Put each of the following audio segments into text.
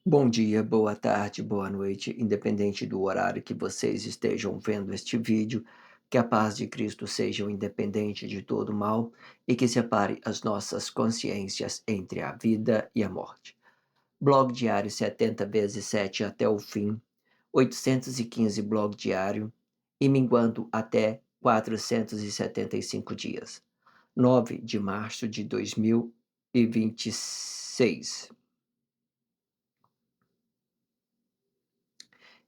Bom dia, boa tarde, boa noite, independente do horário que vocês estejam vendo este vídeo, que a paz de Cristo seja o independente de todo mal e que separe as nossas consciências entre a vida e a morte. Blog diário 70 vezes 7 até o fim, 815 blog diário e minguando até 475 dias. 9 de março de 2026.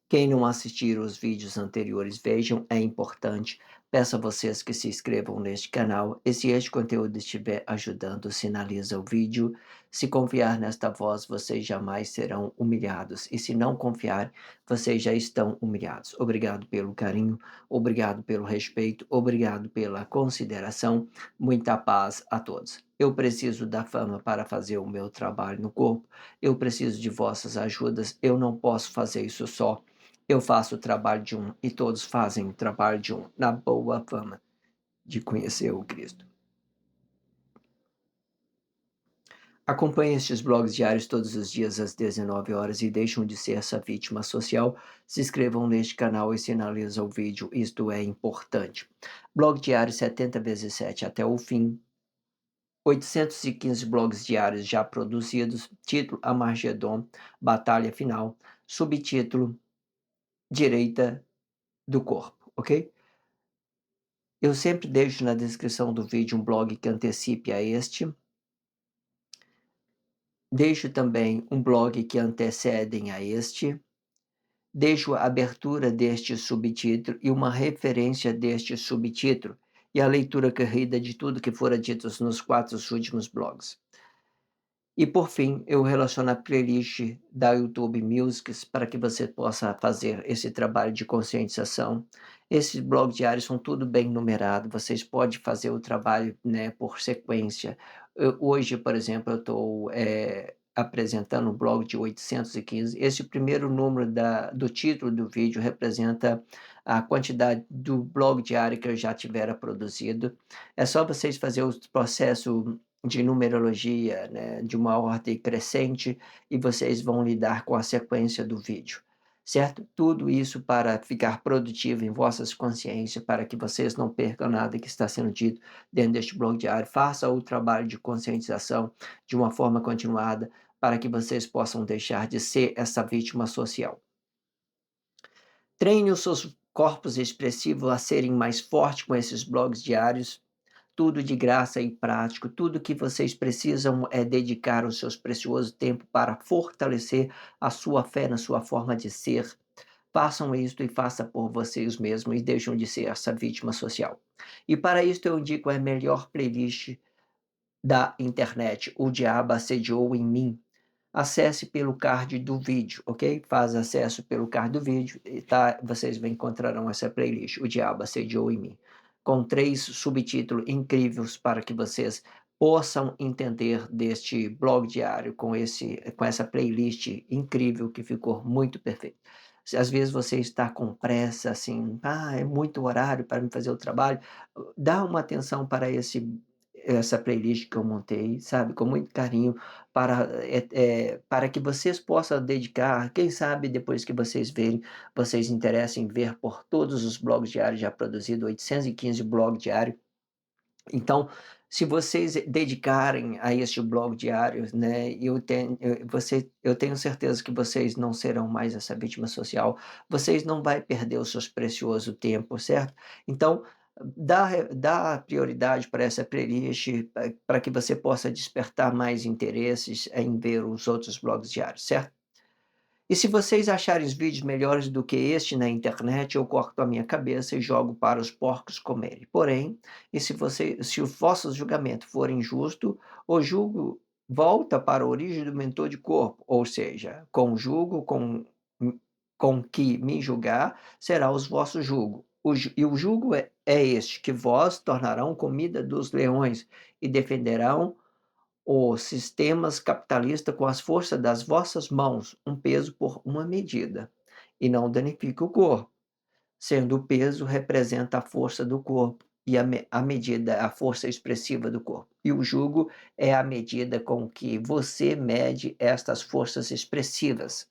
Quem não assistir os vídeos anteriores, vejam, é importante. Peço a vocês que se inscrevam neste canal e se este conteúdo estiver ajudando, sinaliza o vídeo. Se confiar nesta voz, vocês jamais serão humilhados e se não confiar, vocês já estão humilhados. Obrigado pelo carinho, obrigado pelo respeito, obrigado pela consideração. Muita paz a todos. Eu preciso da fama para fazer o meu trabalho no corpo. Eu preciso de vossas ajudas. Eu não posso fazer isso só. Eu faço o trabalho de um e todos fazem o trabalho de um, na boa fama de conhecer o Cristo. Acompanhe estes blogs diários todos os dias às 19 horas e deixem de ser essa vítima social. Se inscrevam neste canal e sinalizem o vídeo, isto é importante. Blog diário 70 vezes 7 até o fim. 815 blogs diários já produzidos. Título: Amargedon, Batalha Final. Subtítulo: Direita do Corpo, ok? Eu sempre deixo na descrição do vídeo um blog que antecipe a este. Deixo também um blog que antecedem a este. Deixo a abertura deste subtítulo e uma referência deste subtítulo e a leitura corrida de tudo que fora dito nos 4 últimos blogs. E por fim, eu relaciono a playlist da YouTube Musics para que você possa fazer esse trabalho de conscientização. Esses blogs diários são tudo bem numerado, vocês podem fazer o trabalho, né, por sequência. Hoje, por exemplo, eu estou apresentando um blog de 815. Esse primeiro número do título do vídeo representa a quantidade do blog diário que eu já tivera produzido. É só vocês fazerem o processo de numerologia, né, de uma ordem crescente, e vocês vão lidar com a sequência do vídeo, certo? Tudo isso para ficar produtivo em vossas consciências, para que vocês não percam nada que está sendo dito dentro deste blog diário. Faça o trabalho de conscientização de uma forma continuada, para que vocês possam deixar de ser essa vítima social. Treine os seus corpos expressivos a serem mais fortes com esses blogs diários. Tudo de graça e prático, tudo que vocês precisam é dedicar o seu precioso tempo para fortalecer a sua fé na sua forma de ser. Façam isto e façam por vocês mesmos e deixem de ser essa vítima social. E para isso eu indico a melhor playlist da internet, O Diabo Assediou em Mim. Acesse pelo card do vídeo, ok? Faz acesso pelo card do vídeo e tá, vocês encontrarão essa playlist, O Diabo Assediou em Mim, com 3 subtítulos incríveis para que vocês possam entender deste blog diário com essa playlist incrível que ficou muito perfeita. Se às vezes você está com pressa, assim, é muito horário para me fazer o trabalho, dá uma atenção para essa playlist que eu montei, sabe, com muito carinho, para que vocês possam dedicar, quem sabe depois que vocês verem, vocês interessem em ver por todos os blogs diários já produzidos, 815 blog diário. Então, se vocês dedicarem a este blog diário, né, eu tenho certeza que vocês não serão mais essa vítima social, vocês não vai perder o seu precioso tempo, certo? Então, dá prioridade para essa playlist, para que você possa despertar mais interesses em ver os outros blogs diários, certo? E se vocês acharem os vídeos melhores do que este na internet, eu corto a minha cabeça e jogo para os porcos comerem. Porém, se o vosso julgamento for injusto, o julgo volta para a origem do mentor de corpo, ou seja, com julgo com que me julgar, será os vossos julgo. E o julgo é este, que vós tornarão comida dos leões e defenderão os sistemas capitalistas com as forças das vossas mãos, um peso por uma medida, e não danifica o corpo, sendo o peso representa a força do corpo, e a medida, a força expressiva do corpo. E o jugo é a medida com que você mede estas forças expressivas.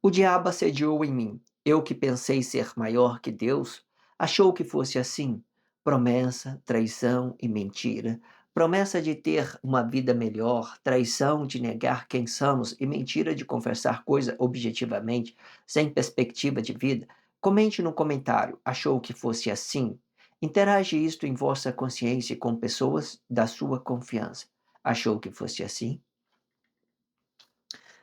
O diabo assediou em mim. Eu que pensei ser maior que Deus, achou que fosse assim. Promessa, traição e mentira. Promessa de ter uma vida melhor, traição de negar quem somos e mentira de confessar coisa objetivamente, sem perspectiva de vida. Comente no comentário, achou que fosse assim? Interage isto em vossa consciência com pessoas da sua confiança. Achou que fosse assim?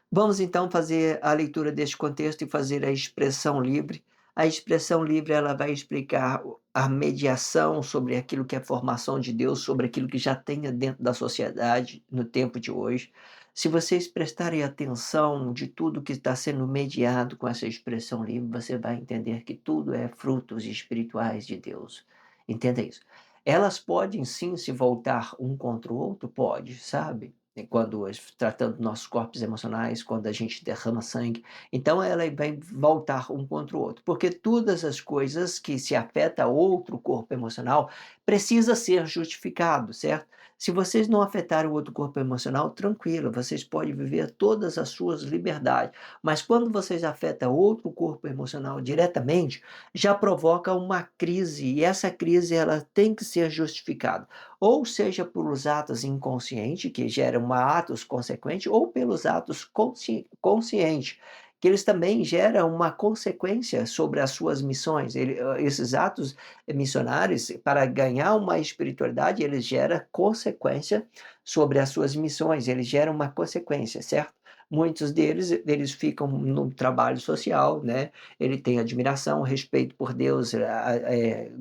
Vamos então fazer a leitura deste contexto e fazer a expressão livre. A expressão livre ela vai explicar a mediação sobre aquilo que é formação de Deus, sobre aquilo que já tenha dentro da sociedade no tempo de hoje. Se vocês prestarem atenção de tudo que está sendo mediado com essa expressão livre, você vai entender que tudo é frutos espirituais de Deus. Entenda isso. Elas podem sim se voltar um contra o outro? Pode, sabe? Quando tratando dos nossos corpos emocionais, quando a gente derrama sangue, então ela vai voltar um contra o outro, porque todas as coisas que se afeta outro corpo emocional precisa ser justificado, certo? Se vocês não afetarem o outro corpo emocional, tranquilo, vocês podem viver todas as suas liberdades, mas quando vocês afetam outro corpo emocional diretamente, já provoca uma crise, e essa crise ela tem que ser justificada ou seja pelos atos inconscientes, que geram uma atos consequente, ou pelos atos conscientes, que eles também geram uma consequência sobre as suas missões. Esses atos missionários, para ganhar uma espiritualidade, eles geram consequência sobre as suas missões, eles geram uma consequência, certo? Muitos deles, eles ficam no trabalho social, né? Ele tem admiração, respeito por Deus,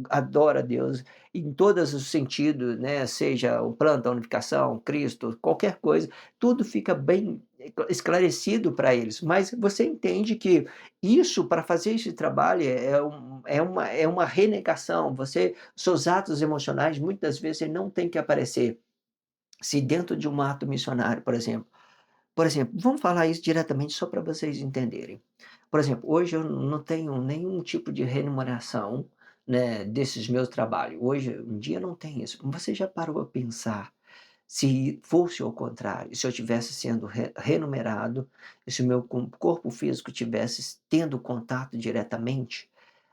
adora Deus, em todos os sentidos, né, seja o plano da unificação, Cristo, qualquer coisa, tudo fica bem esclarecido para eles. Mas você entende que isso, para fazer esse trabalho, é uma renegação. Seus atos emocionais, muitas vezes, ele não tem que aparecer. Se dentro de um ato missionário, por exemplo, vamos falar isso diretamente só para vocês entenderem. Por exemplo, hoje eu não tenho nenhum tipo de remuneração, né, desses meus trabalhos. Hoje um dia não tem isso. Você já parou a pensar se fosse ao contrário, se eu tivesse sendo remunerado, e se o meu corpo físico tivesse tendo contato diretamente,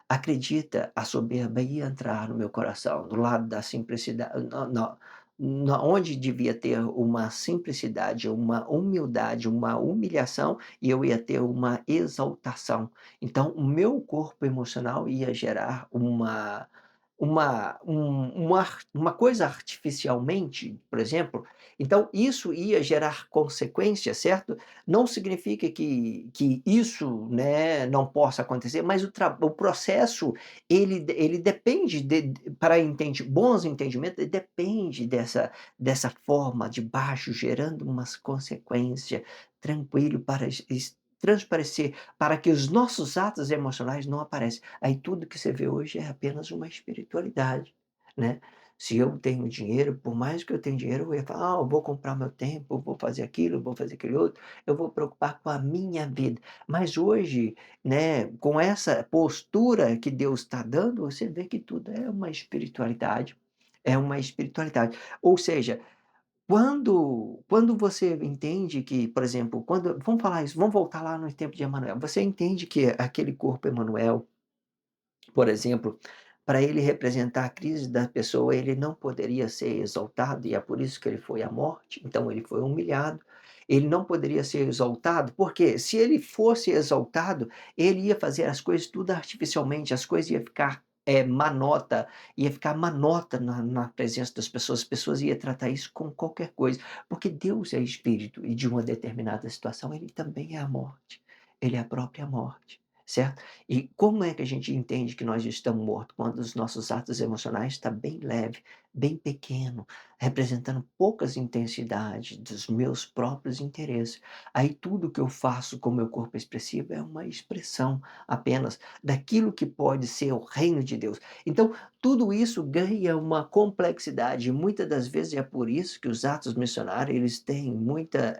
acredita, a soberba ia entrar no meu coração, do lado da simplicidade, onde devia ter uma simplicidade, uma humildade, uma humilhação, e eu ia ter uma exaltação. Então, o meu corpo emocional ia gerar uma coisa artificialmente, por exemplo, então isso ia gerar consequências, certo? Não significa que isso, né, não possa acontecer, mas o processo ele depende para bons entendimentos, ele depende dessa forma de baixo, gerando umas consequências, tranquilo para transparecer, para que os nossos atos emocionais não apareçam. Aí tudo que você vê hoje é apenas uma espiritualidade, né. Se eu tenho dinheiro, por mais que eu tenha dinheiro, eu ia falar: "Ah, eu vou comprar meu tempo, eu vou fazer aquilo, eu vou fazer aquele outro, eu vou preocupar com a minha vida". Mas hoje, né, com essa postura que Deus está dando, você vê que tudo é uma espiritualidade, é uma espiritualidade. Ou seja, quando você entende que, por exemplo, quando vamos falar isso, vamos voltar lá no tempo de Emanuel. Você entende que aquele corpo Emanuel, por exemplo, para ele representar a crise da pessoa, ele não poderia ser exaltado, e é por isso que ele foi à morte, então ele foi humilhado. Ele não poderia ser exaltado, porque se ele fosse exaltado, ele ia fazer as coisas tudo artificialmente, as coisas iam ficar, ia ficar manota na presença das pessoas, as pessoas iam tratar isso como qualquer coisa, porque Deus é espírito e de uma determinada situação ele também é a morte, ele é a própria morte, certo? E como é que a gente entende que nós estamos mortos? Quando os nossos atos emocionais estão bem leve, bem pequeno, representando poucas intensidades dos meus próprios interesses. Aí tudo que eu faço com o meu corpo expressivo é uma expressão apenas daquilo que pode ser o reino de Deus. Então, tudo isso ganha uma complexidade e muitas das vezes é por isso que os atos missionários eles têm muita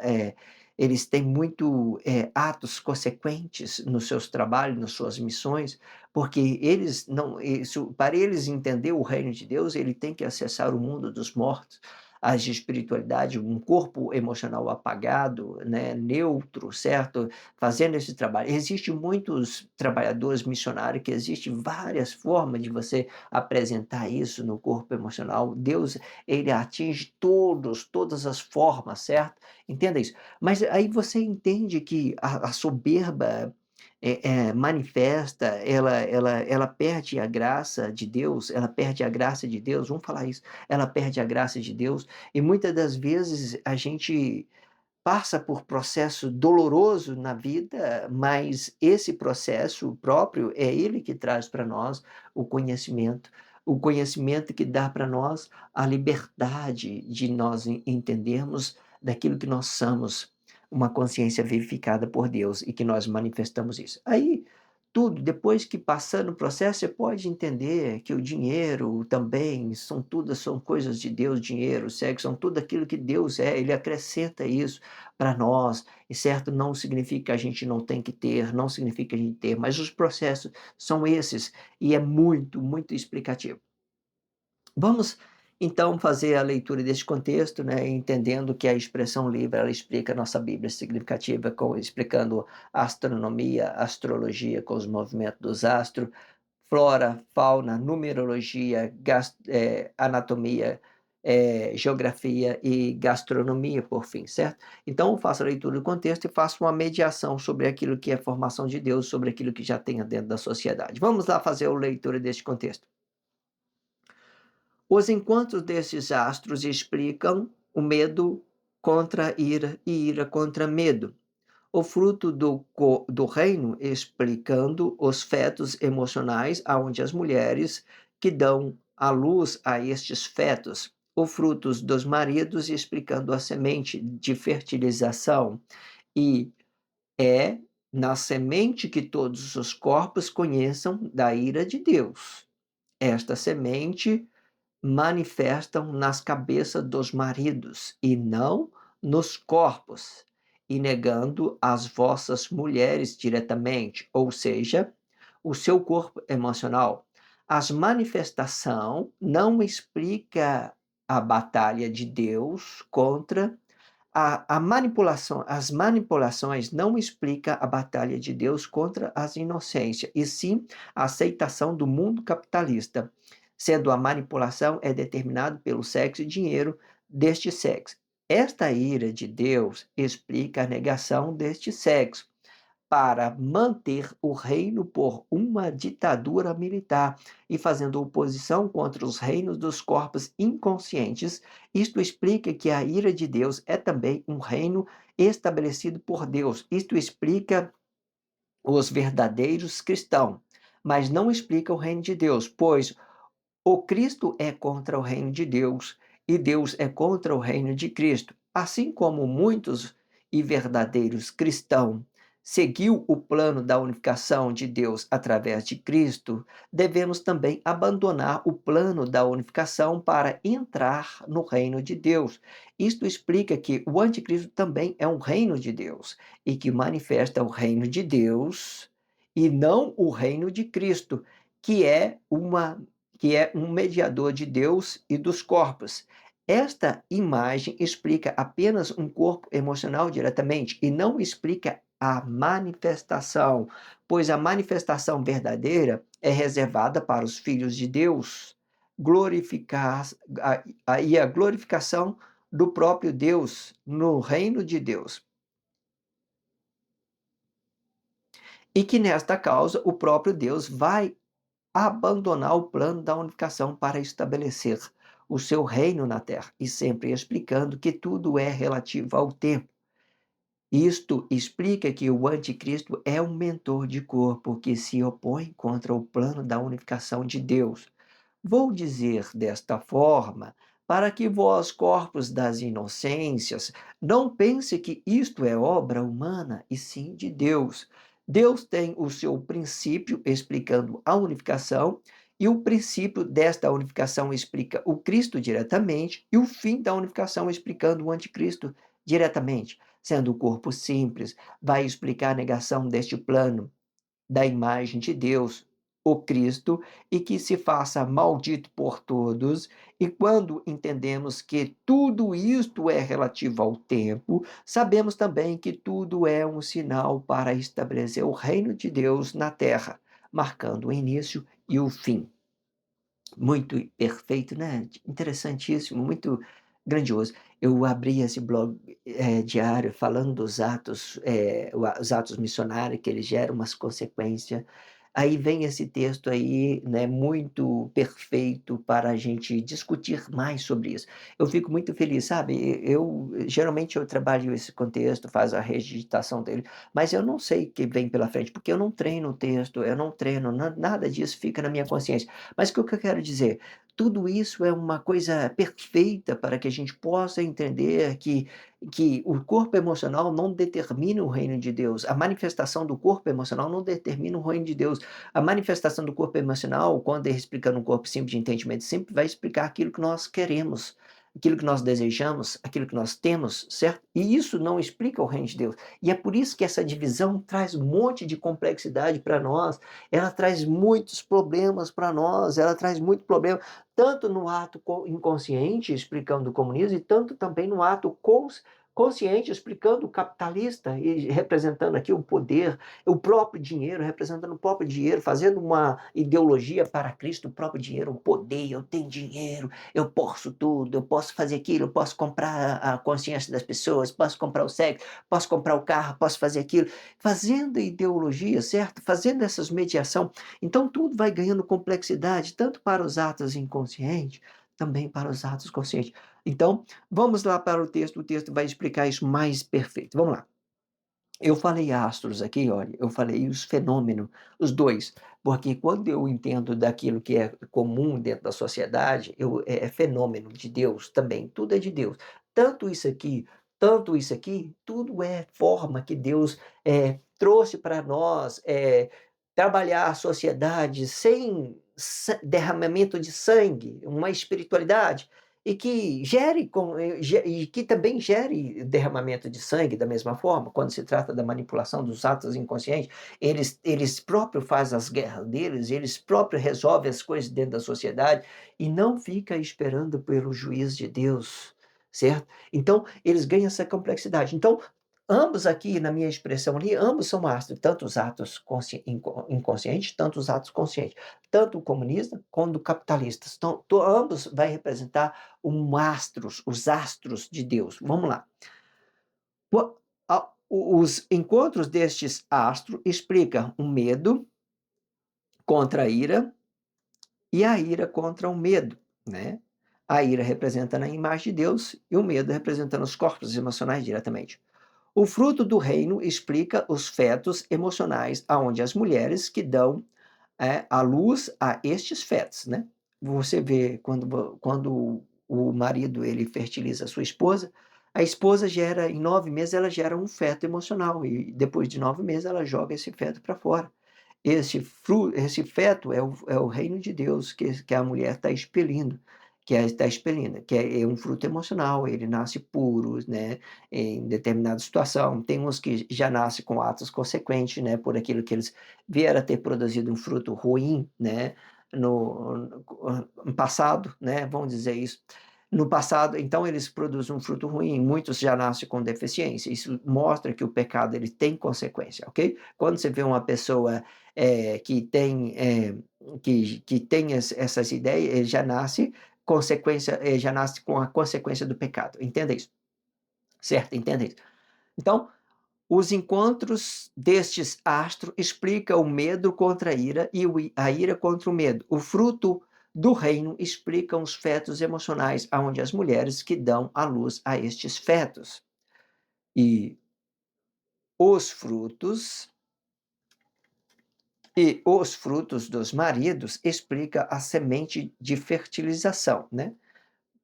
eles têm muito, atos consequentes nos seus trabalhos, nas suas missões, porque eles não isso para eles entender o reino de Deus, ele tem que acessar o mundo dos mortos, as de espiritualidade, um corpo emocional apagado, né, neutro, certo? Fazendo esse trabalho. Existem muitos trabalhadores missionários que existem várias formas de você apresentar isso no corpo emocional. Deus, ele atinge todas as formas, certo? Entenda isso. Mas aí você entende que a soberba manifesta, ela perde a graça de Deus, ela perde a graça de Deus, vamos falar isso, ela perde a graça de Deus, e muitas das vezes a gente passa por processo doloroso na vida, mas esse processo próprio é ele que traz para nós o conhecimento que dá para nós a liberdade de nós entendermos daquilo que nós somos, uma consciência vivificada por Deus e que nós manifestamos isso. Aí, tudo, depois que passar no processo, você pode entender que o dinheiro também são coisas de Deus, dinheiro, sexo, são tudo aquilo que Deus é, ele acrescenta isso para nós, e certo, não significa que a gente não tem que ter, não significa que a gente ter, mas os processos são esses, e é muito, muito explicativo. Vamos então fazer a leitura deste contexto, né, entendendo que a expressão livre ela explica a nossa Bíblia significativa, explicando a astronomia, a astrologia com os movimentos dos astros, flora, fauna, numerologia, anatomia, geografia e gastronomia, por fim, certo? Então, eu faço a leitura do contexto e faço uma mediação sobre aquilo que é formação de Deus, sobre aquilo que já tem dentro da sociedade. Vamos lá fazer a leitura deste contexto. Os encontros desses astros explicam o medo contra a ira e ira contra medo. O fruto do reino explicando os fetos emocionais, aonde as mulheres que dão à luz a estes fetos. O frutos dos maridos explicando a semente de fertilização. E é na semente que todos os corpos conheçam da ira de Deus. Esta semente manifestam nas cabeças dos maridos e não nos corpos, e negando as vossas mulheres diretamente, ou seja, o seu corpo emocional. As manifestação não explica a batalha de Deus contra a manipulação, as manipulações não explica a batalha de Deus contra as inocências, e sim a aceitação do mundo capitalista, sendo a manipulação é determinado pelo sexo e dinheiro deste sexo. Esta ira de Deus explica a negação deste sexo para manter o reino por uma ditadura militar e fazendo oposição contra os reinos dos corpos inconscientes. Isto explica que a ira de Deus é também um reino estabelecido por Deus. Isto explica os verdadeiros cristãos, mas não explica o reino de Deus, pois o Cristo é contra o reino de Deus e Deus é contra o reino de Cristo. Assim como muitos e verdadeiros cristãos seguiu o plano da unificação de Deus através de Cristo, devemos também abandonar o plano da unificação para entrar no reino de Deus. Isto explica que o anticristo também é um reino de Deus e que manifesta o reino de Deus e não o reino de Cristo, que é uma que é um mediador de Deus e dos corpos. Esta imagem explica apenas um corpo emocional diretamente e não explica a manifestação, pois a manifestação verdadeira é reservada para os filhos de Deus, glorificar e a glorificação do próprio Deus no reino de Deus. E que nesta causa o próprio Deus vai abandonar o plano da unificação para estabelecer o seu reino na terra, e sempre explicando que tudo é relativo ao tempo. Isto explica que o anticristo é um mentor de corpo que se opõe contra o plano da unificação de Deus. Vou dizer desta forma, para que vós, corpos das inocências, não pense que isto é obra humana, e sim de Deus. Deus tem o seu princípio explicando a unificação, e o princípio desta unificação explica o Cristo diretamente, e o fim da unificação explicando o anticristo diretamente. sendo o corpo simples, vai explicar a negação deste plano da imagem de Deus, o Cristo, e que se faça maldito por todos. E quando entendemos que tudo isto é relativo ao tempo, sabemos também que tudo é um sinal para estabelecer o reino de Deus na terra, marcando o início e o fim. Muito perfeito, né? Interessantíssimo, muito grandioso. Eu abri esse blog diário falando dos atos, os atos missionários, que eles geram umas consequências. Aí vem esse texto aí, né, muito perfeito para a gente discutir mais sobre isso. Eu fico muito feliz, sabe? Eu geralmente eu trabalho esse contexto, faço a redigitação dele, mas eu não sei o que vem pela frente, porque eu não treino o texto, eu não treino, nada disso fica na minha consciência. Mas o que eu quero dizer? Tudo isso é uma coisa perfeita para que a gente possa entender que o corpo emocional não determina o reino de Deus. A manifestação do corpo emocional não determina o reino de Deus. A manifestação do corpo emocional, quando ele explica no corpo simples de entendimento simples, vai explicar aquilo que nós queremos, aquilo que nós desejamos, aquilo que nós temos, certo? E isso não explica o reino de Deus. E é por isso que essa divisão traz um monte de complexidade para nós, ela traz muitos problemas para nós, ela traz muito problema, tanto no ato inconsciente, explicando o comunismo, e tanto também no ato consciente, explicando o capitalista e representando aqui o poder, o próprio dinheiro, representando o próprio dinheiro, fazendo uma ideologia para Cristo, o próprio dinheiro, o poder, eu tenho dinheiro, eu posso tudo, eu posso fazer aquilo, eu posso comprar a consciência das pessoas, posso comprar o sexo, posso comprar o carro, posso fazer aquilo, fazendo ideologia, certo? Fazendo essas mediação. Então tudo vai ganhando complexidade, tanto para os atos inconscientes, também para os atos conscientes. Então, vamos lá para o texto vai explicar isso mais perfeito. Vamos lá. Eu falei astros aqui, olha, eu falei os fenômenos, os dois, porque quando eu entendo daquilo que é comum dentro da sociedade, é fenômeno de Deus também, tudo é de Deus. Tanto isso aqui, tanto isso aqui, tudo é forma que Deus trouxe para nós trabalhar a sociedade sem derramamento de sangue, uma espiritualidade e que e que também gere derramamento de sangue da mesma forma, quando se trata da manipulação dos atos inconscientes, eles próprios fazem as guerras deles, eles próprios resolvem as coisas dentro da sociedade e não fica esperando pelo juiz de Deus, certo? Então, eles ganham essa complexidade. Então, ambos aqui, na minha expressão ali, ambos são astros, tanto os atos inconscientes, tanto os atos conscientes, tanto o comunista quanto o capitalista. Então, ambos vai representar os astros de Deus. Vamos lá. Os encontros destes astros explicam o medo contra a ira e a ira contra o medo, né? A ira representando a imagem de Deus e o medo representando os corpos emocionais diretamente. O fruto do reino explica os fetos emocionais, aonde as mulheres que dão à luz a estes fetos, né? Você vê quando o marido ele fertiliza a sua esposa, a esposa gera, em 9 meses, ela gera um feto emocional, e depois de 9 meses ela joga esse feto para fora. Esse feto é o reino de Deus que a mulher está expelindo, que é um fruto emocional, ele nasce puro, né, em determinada situação. Tem uns que já nascem com atos consequentes, né, por aquilo que eles vieram a ter produzido um fruto ruim, né, no passado, né, vamos dizer isso. No passado, então eles produzem um fruto ruim, muitos já nascem com deficiência. Isso mostra que o pecado ele tem consequência, ok? Quando você vê uma pessoa que tem essas ideias, ele já nasce com a consequência do pecado. Entenda isso, certo? Entenda isso. Então, os encontros destes astros explicam o medo contra a ira e a ira contra o medo. O fruto do reino explica os fetos emocionais, aonde as mulheres que dão à luz a estes fetos. E os frutos os frutos dos maridos explica a semente de fertilização, né?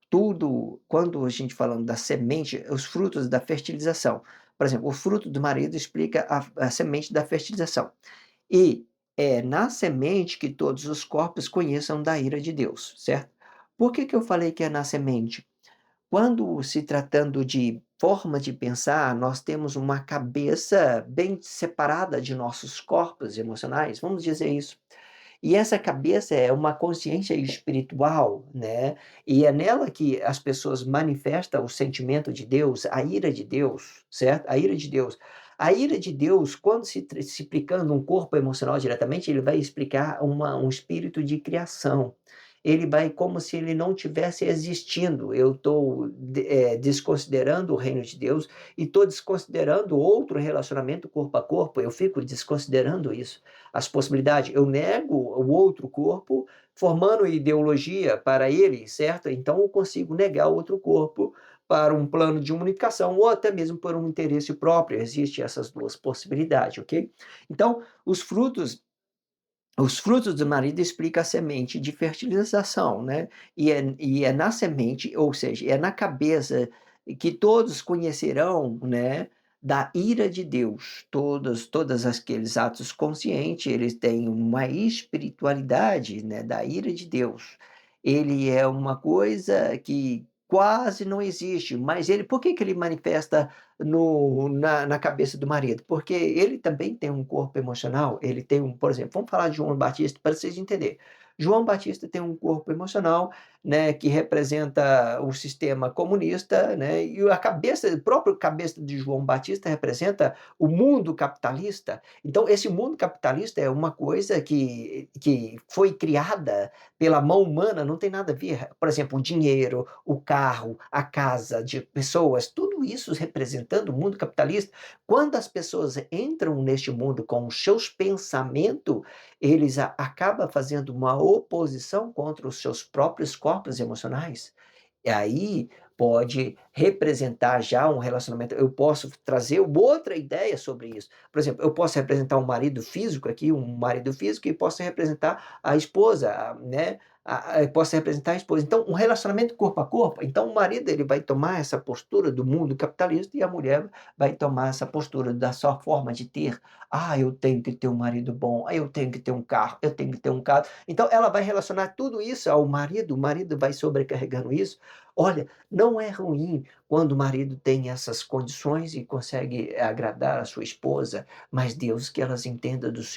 Tudo, quando a gente falando da semente, os frutos da fertilização. Por exemplo, o fruto do marido explica a semente da fertilização. E é na semente que todos os corpos conheçam da ira de Deus, certo? Por que eu falei que é na semente? Quando se tratando de forma de pensar, nós temos uma cabeça bem separada de nossos corpos emocionais, vamos dizer isso. E essa cabeça é uma consciência espiritual, né, e é nela que as pessoas manifestam o sentimento de Deus, a ira de Deus, certo? A ira de Deus. A ira de Deus, quando se explicando um corpo emocional diretamente, ele vai explicar um espírito de criação. Ele vai como se ele não tivesse existindo. Eu estou desconsiderando o reino de Deus e estou desconsiderando outro relacionamento corpo a corpo, eu fico desconsiderando isso as possibilidades. Eu nego o outro corpo, formando ideologia para ele, certo? Então eu consigo negar o outro corpo para um plano de comunicação ou até mesmo por um interesse próprio. Existem essas duas possibilidades, ok? Então, os frutos do marido explica a semente de fertilização, né? E é na semente, ou seja, é na cabeça que todos conhecerão, né, da ira de Deus. Todos aqueles atos conscientes, eles têm uma espiritualidade, né, da ira de Deus. Ele é uma coisa que quase não existe, mas ele, por que que ele manifesta no na cabeça do marido, porque ele também tem um corpo emocional, ele tem por exemplo, vamos falar de João Batista para vocês entenderem. João Batista tem um corpo emocional, né, que representa o sistema comunista, né, e a própria cabeça de João Batista representa o mundo capitalista. Então esse mundo capitalista é uma coisa que foi criada pela mão humana, não tem nada a ver, por exemplo, o dinheiro, o carro, a casa de pessoas, tudo isso representando o mundo capitalista. Quando as pessoas entram neste mundo com os seus pensamentos, eles acabam fazendo uma oposição contra os seus próprios corpos emocionais. E aí pode representar já um relacionamento. Eu posso trazer outra ideia sobre isso. Por exemplo, eu posso representar um marido físico aqui, um marido físico, e posso representar a esposa, né? Posso representar a esposa. Então, um relacionamento corpo a corpo. Então, o marido ele vai tomar essa postura do mundo capitalista e a mulher vai tomar essa postura da sua forma de ter. Ah, eu tenho que ter um marido bom. Ah, eu tenho que ter um carro. Eu tenho que ter um carro. Então, ela vai relacionar tudo isso ao marido. O marido vai sobrecarregando isso. Olha, não é ruim quando o marido tem essas condições e consegue agradar a sua esposa, mas Deus que elas entendam das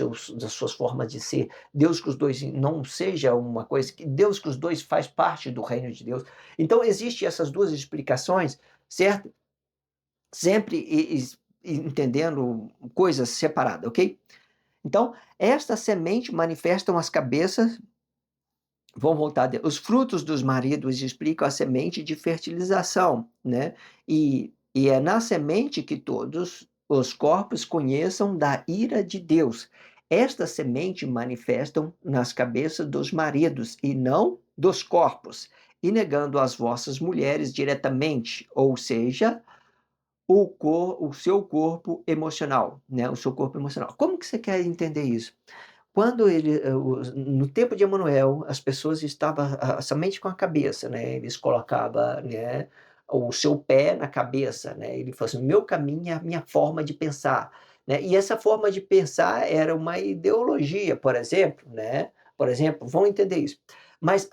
suas formas de ser. Deus que os dois não seja uma coisa, que Deus que os dois faz parte do reino de Deus. Então, existem essas duas explicações, certo? Sempre entendendo coisas separadas, ok? Então, esta semente manifestam as cabeças. Vamos voltar. Os frutos dos maridos explicam a semente de fertilização, né? E é na semente que todos os corpos conheçam da ira de Deus. Esta semente manifestam nas cabeças dos maridos e não dos corpos, e negando as vossas mulheres diretamente, ou seja, o seu corpo emocional, né? O seu corpo emocional. Como que você quer entender isso? Quando no tempo de Emanuel, as pessoas estavam somente com a cabeça, né, eles colocava, né, o seu pé na cabeça, né, ele falou assim: "Meu caminho é a minha forma de pensar", né, e essa forma de pensar era uma ideologia, por exemplo, né, vamos entender isso. Mas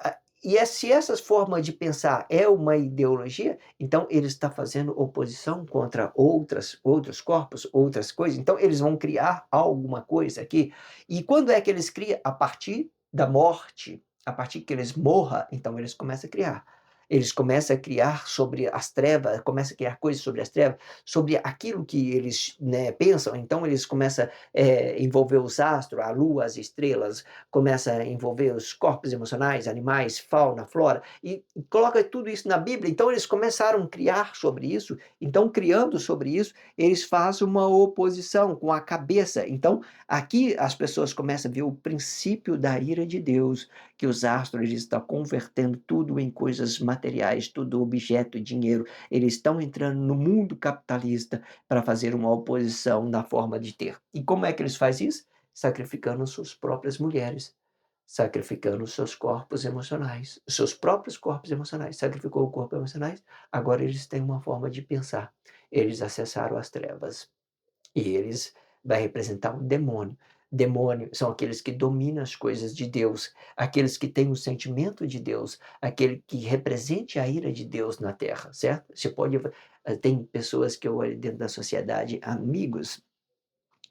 se essas formas de pensar é uma ideologia, então ele está fazendo oposição contra outros corpos, outras coisas, então eles vão criar alguma coisa aqui e quando é que eles criam? A partir da morte, a partir que eles morram, então eles começam a criar. Eles começam a criar sobre as trevas, começam a criar coisas sobre as trevas, sobre aquilo que eles, né, pensam. Então eles começam a envolver os astros, a lua, as estrelas, começa a envolver os corpos emocionais, animais, fauna, flora, e coloca tudo isso na Bíblia. Então eles começaram a criar sobre isso. Então, criando sobre isso, eles fazem uma oposição com a cabeça. Então, aqui as pessoas começam a ver o princípio da ira de Deus, que os astros eles estão convertendo tudo em coisas materiais, tudo objeto, dinheiro. Eles estão entrando no mundo capitalista para fazer uma oposição na forma de ter. E como é que eles fazem isso? Sacrificando suas próprias mulheres, sacrificando seus corpos emocionais, os seus próprios corpos emocionais. Sacrificou o corpo emocionais, agora eles têm uma forma de pensar. Eles acessaram as trevas. E eles vai representar um demônio. Demônio são aqueles que dominam as coisas de Deus, aqueles que têm o sentimento de Deus, aquele que represente a ira de Deus na terra, certo? Você pode tem pessoas que eu olho dentro da sociedade, amigos,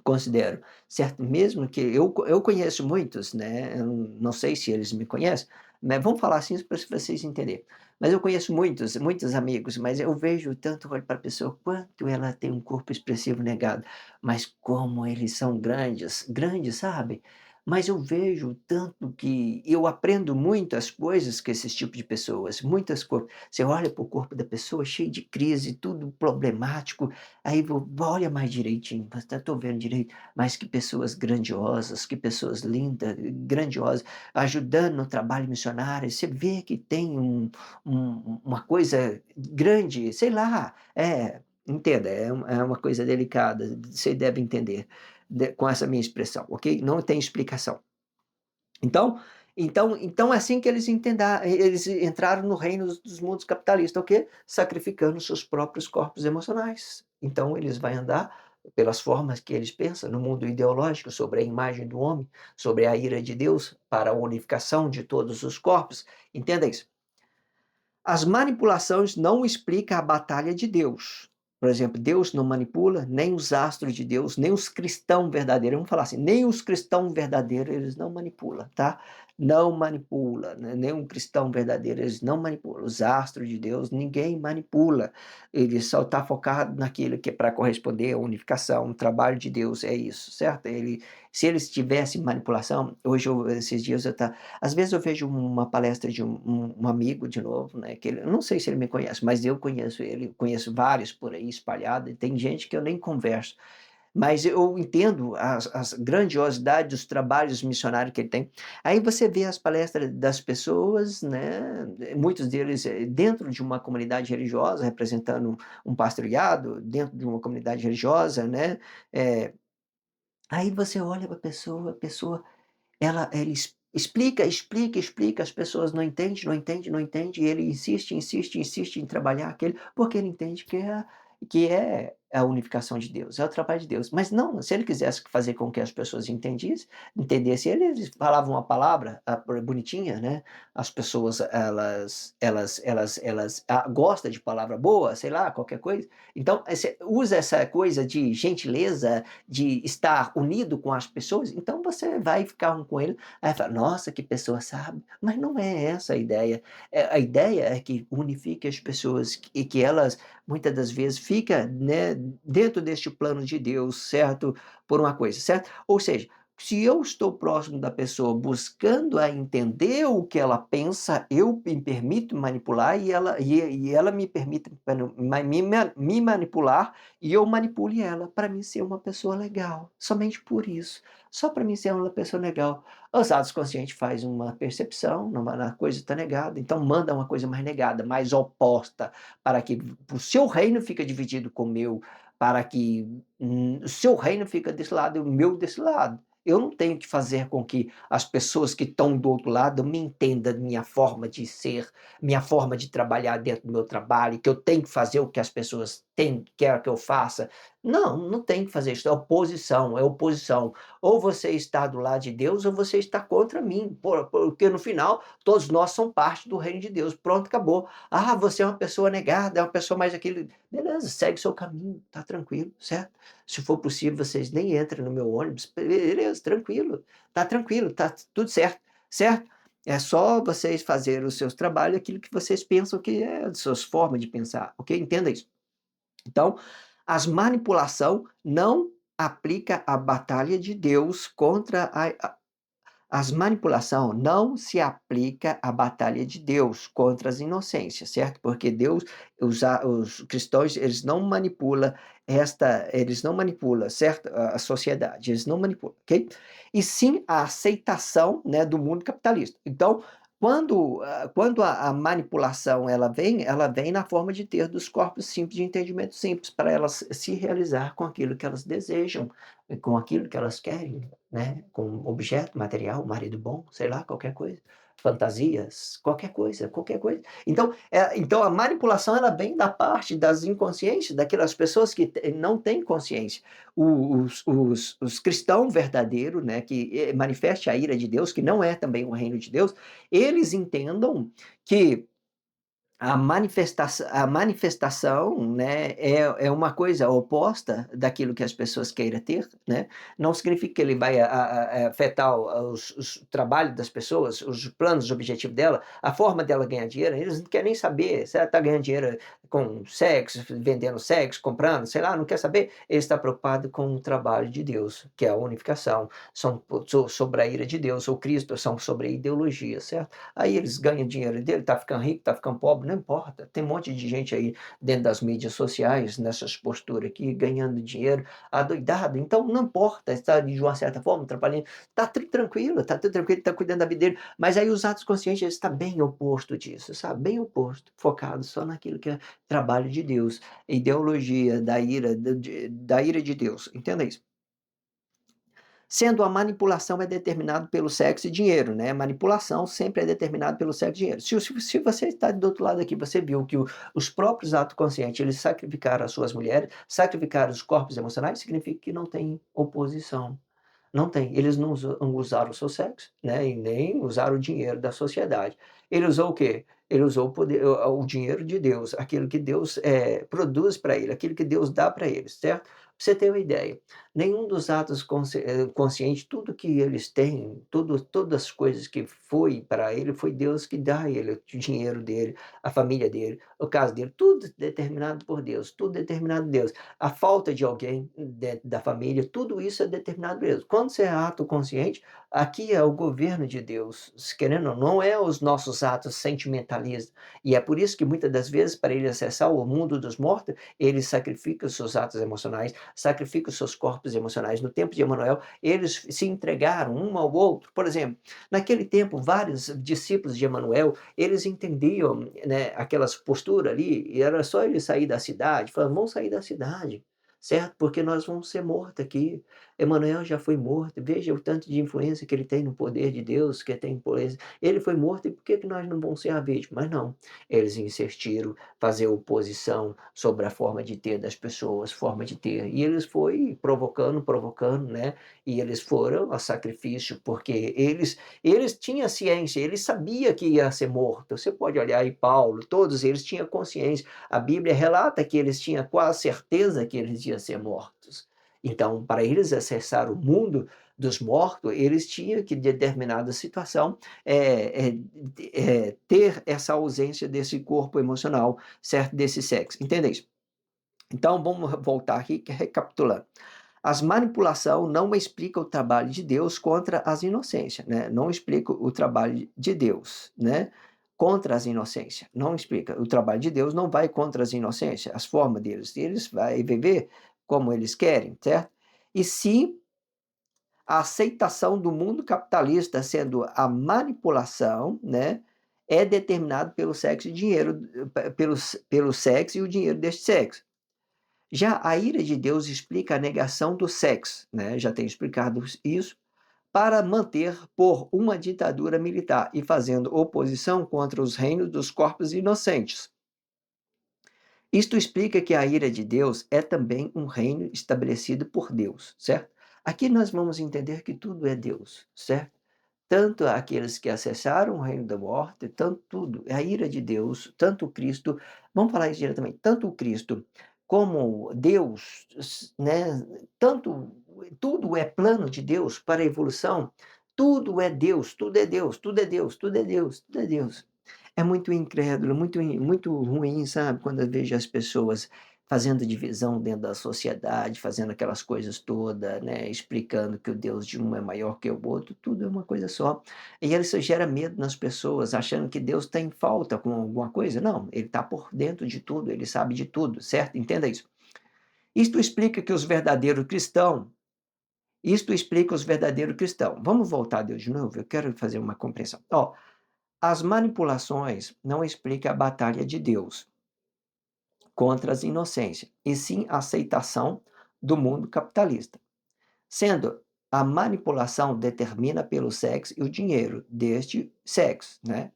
considero, certo? Mesmo que eu conheço muitos, né, eu não sei se eles me conhecem, mas vamos falar assim para vocês entenderem. Mas eu conheço muitos amigos, mas eu vejo tanto, olho para a pessoa, quanto ela tem um corpo expressivo negado, mas como eles são grandes, grandes, sabe? Mas eu vejo tanto que eu aprendo muitas coisas com esses tipos de pessoas, muitas coisas. Você olha para o corpo da pessoa cheio de crise, tudo problemático, aí olha mais direitinho, estou vendo direito, mas que pessoas grandiosas, que pessoas lindas, grandiosas, ajudando no trabalho missionário. Você vê que tem uma coisa grande, sei lá, entenda, é uma coisa delicada, você deve entender com essa minha expressão, ok? Não tem explicação. Então, é assim que eles entraram no reino dos mundos capitalistas, o quê? Sacrificando seus próprios corpos emocionais. Então eles vão andar pelas formas que eles pensam no mundo ideológico, sobre a imagem do homem, sobre a ira de Deus, para a unificação de todos os corpos. Entenda isso. As manipulações não explicam a batalha de Deus. Por exemplo, Deus não manipula nem os astros de Deus, nem os cristãos verdadeiros. Vamos falar assim, nem os cristãos verdadeiros eles não manipulam, tá? Não manipula, né? Nem um cristão verdadeiro eles não manipulam. Os astros de Deus ninguém manipula. Ele só está focado naquilo que é para corresponder à unificação. O trabalho de Deus é isso, certo? Se eles tivessem manipulação, esses dias às vezes eu vejo uma palestra de um amigo de novo, né, que ele, eu não sei se ele me conhece, mas eu conheço ele, conheço vários por aí espalhados, e tem gente que eu nem converso, mas eu entendo as grandiosidades dos trabalhos missionários que ele tem. Aí você vê as palestras das pessoas, né, muitos deles dentro de uma comunidade religiosa, representando um pastoreado, dentro de uma comunidade religiosa, né, aí você olha para a pessoa ele explica, explica, explica, as pessoas não entendem, não entendem, não entendem, e ele insiste, insiste, insiste em trabalhar aquele, porque ele entende que é a unificação de Deus, é o trabalho de Deus. Mas não, se ele quisesse fazer com que as pessoas entendessem ele, eles falavam uma palavra bonitinha, né? As pessoas, elas gostam de palavra boa, sei lá, qualquer coisa. Então, você usa essa coisa de gentileza, de estar unido com as pessoas, então você vai ficar um com ele, aí fala, nossa, que pessoa sábia, mas não é essa a ideia. A ideia é que unifique as pessoas e que elas, muitas das vezes, fica, né, dentro deste plano de Deus, certo? Por uma coisa, certo? Ou seja, se eu estou próximo da pessoa buscando a entender o que ela pensa, eu me permito manipular e ela me permite me manipular e eu manipule ela para mim ser uma pessoa legal. Somente por isso. Só para mim ser uma pessoa legal. Os atos conscientes faz uma percepção, a coisa está negada, então manda uma coisa mais negada, mais oposta, para que o seu reino fica dividido com o meu, para que o seu reino fica desse lado e o meu desse lado. Eu não tenho que fazer com que as pessoas que estão do outro lado me entendam minha forma de ser, minha forma de trabalhar dentro do meu trabalho, que eu tenho que fazer o que as pessoas querem que eu faça. Não, não tem que fazer isso. É oposição, é oposição. Ou você está do lado de Deus ou você está contra mim, porque no final todos nós somos parte do reino de Deus. Pronto, acabou. Ah, você é uma pessoa negada, é uma pessoa mais aquilo. Beleza, segue seu caminho, tá tranquilo, certo? Se for possível, vocês nem entrem no meu ônibus, beleza, tranquilo, tá tudo certo, certo? É só vocês fazerem os seus trabalhos, aquilo que vocês pensam que é as suas formas de pensar, ok? Entenda isso. Então, as manipulação não aplica a batalha de Deus contra as manipulação não se aplica à batalha de Deus contra as inocências, certo? Porque Deus, os cristãos, eles não manipulam, certo? A sociedade, eles não manipulam, ok? E sim a aceitação, né, do mundo capitalista. Então, quando a manipulação ela vem na forma de ter dos corpos simples de entendimento simples, para elas se realizar com aquilo que elas desejam, com aquilo que elas querem, né, com objeto, material, marido bom, sei lá, qualquer coisa. fantasias, qualquer coisa, qualquer coisa. Então a manipulação ela vem da parte das inconsciências, daquelas pessoas que não têm consciência. Os cristãos verdadeiros, né, que manifeste a ira de Deus, que não é também o reino de Deus, eles entendam que a manifestação, né, é uma coisa oposta daquilo que as pessoas queiram ter, né, não significa que ele vai afetar os trabalhos das pessoas, os planos, os objetivos dela, a forma dela ganhar dinheiro, eles não querem nem saber se ela está ganhando dinheiro com sexo, vendendo sexo, comprando, sei lá, não quer saber, ele está preocupado com o trabalho de Deus, que é a unificação, são sobre a ira de Deus, ou Cristo, são sobre a ideologia, certo? Aí eles ganham dinheiro dele, tá ficando rico, tá ficando pobre, não importa. Tem um monte de gente aí dentro das mídias sociais, nessas posturas aqui, ganhando dinheiro, adoidado. Então não importa, está de uma certa forma trabalhando, tá tudo tranquilo, tá tudo tranquilo, tá cuidando da vida dele. Mas aí os atos conscientes está bem oposto disso, sabe? Bem oposto, focado só naquilo que é trabalho de Deus, ideologia da ira de Deus. Entenda isso. Sendo a manipulação é determinado pelo sexo e dinheiro, né? Manipulação sempre é determinado pelo sexo e dinheiro. Se você está do outro lado aqui, você viu que os próprios atos conscientes, eles sacrificaram as suas mulheres, sacrificaram os corpos emocionais, significa que não tem oposição. Não tem. Eles não usaram o seu sexo, né, e nem usaram o dinheiro da sociedade. Ele usou o quê? Ele usou o dinheiro de Deus, aquilo que Deus, produz para ele, aquilo que Deus dá para ele, certo? Pra você ter uma ideia, nenhum dos atos conscientes, tudo que eles têm, todas as coisas que foi para ele, foi Deus que dá a ele, o dinheiro dele, a família dele, o caso dele, tudo determinado por Deus, tudo determinado por Deus. A falta de alguém dentro da família, tudo isso é determinado por Deus. Quando você é ato consciente, aqui é o governo de Deus, se querendo ou não é os nossos atos sentimentalistas. E é por isso que muitas das vezes, para ele acessar o mundo dos mortos, ele sacrifica os seus atos emocionais, sacrifica os seus corpos emocionais. No tempo de Emanuel, eles se entregaram um ao outro. Por exemplo, naquele tempo, vários discípulos de Emanuel, eles entendiam, né, aquelas posturas ali, e era só ele sair da cidade, falando, vamos sair da cidade, certo? Porque nós vamos ser mortos aqui. Emanuel já foi morto, veja o tanto de influência que ele tem no poder de Deus, que tem influência. Ele foi morto, e por que que nós não vamos ser a vítima? Mas não, eles insistiram, fazer oposição sobre a forma de ter das pessoas, forma de ter. E eles foi provocando, provocando, né? E eles foram a sacrifício, porque eles tinham ciência, eles sabiam que ia ser morto. Você pode olhar aí Paulo, todos eles tinham consciência. A Bíblia relata que eles tinham quase certeza que eles iam ser mortos. Então, para eles acessar o mundo dos mortos, eles tinham que, em determinada situação, ter essa ausência desse corpo emocional, certo? Desse sexo. Entende isso? Então, vamos voltar aqui, recapitulando. As manipulação não explica o trabalho de Deus contra as inocências, né? Não explica o trabalho de Deus, né? Contra as inocências. Não explica. O trabalho de Deus não vai contra as inocências, as formas deles. Eles vão viver como eles querem, certo? E sim a aceitação do mundo capitalista sendo a manipulação, né? É determinado pelo sexo e dinheiro, pelo sexo e o dinheiro deste sexo. Já a ira de Deus explica a negação do sexo, né? Já tenho explicado isso, para manter por uma ditadura militar e fazendo oposição contra os reinos dos corpos inocentes. Isto explica que a ira de Deus é também um reino estabelecido por Deus, certo? Aqui nós vamos entender que tudo é Deus, certo? Tanto aqueles que acessaram o reino da morte, tanto tudo, a ira de Deus, tanto o Cristo, vamos falar isso diretamente, tanto o Cristo como Deus, né, tanto tudo é plano de Deus para a evolução, tudo é Deus, tudo é Deus, tudo é Deus, tudo é Deus, tudo é Deus. É muito incrédulo, muito ruim, sabe, quando eu vejo as pessoas fazendo divisão dentro da sociedade, fazendo aquelas coisas todas, né, explicando que o Deus de um é maior que o outro, tudo é uma coisa só. E isso gera medo nas pessoas, achando que Deus tem falta com alguma coisa. Não, ele está por dentro de tudo, ele sabe de tudo, certo? Entenda isso. Isto explica que os verdadeiros cristãos, isto explica os verdadeiros cristãos. Vamos voltar a Deus de novo? Eu quero fazer uma compreensão. Ó, as manipulações não explicam a batalha de Deus contra as inocências, e sim a aceitação do mundo capitalista. Sendo A manipulação determina pelo sexo e o dinheiro deste sexo, né?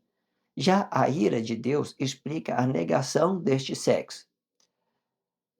Já a ira de Deus explica a negação deste sexo.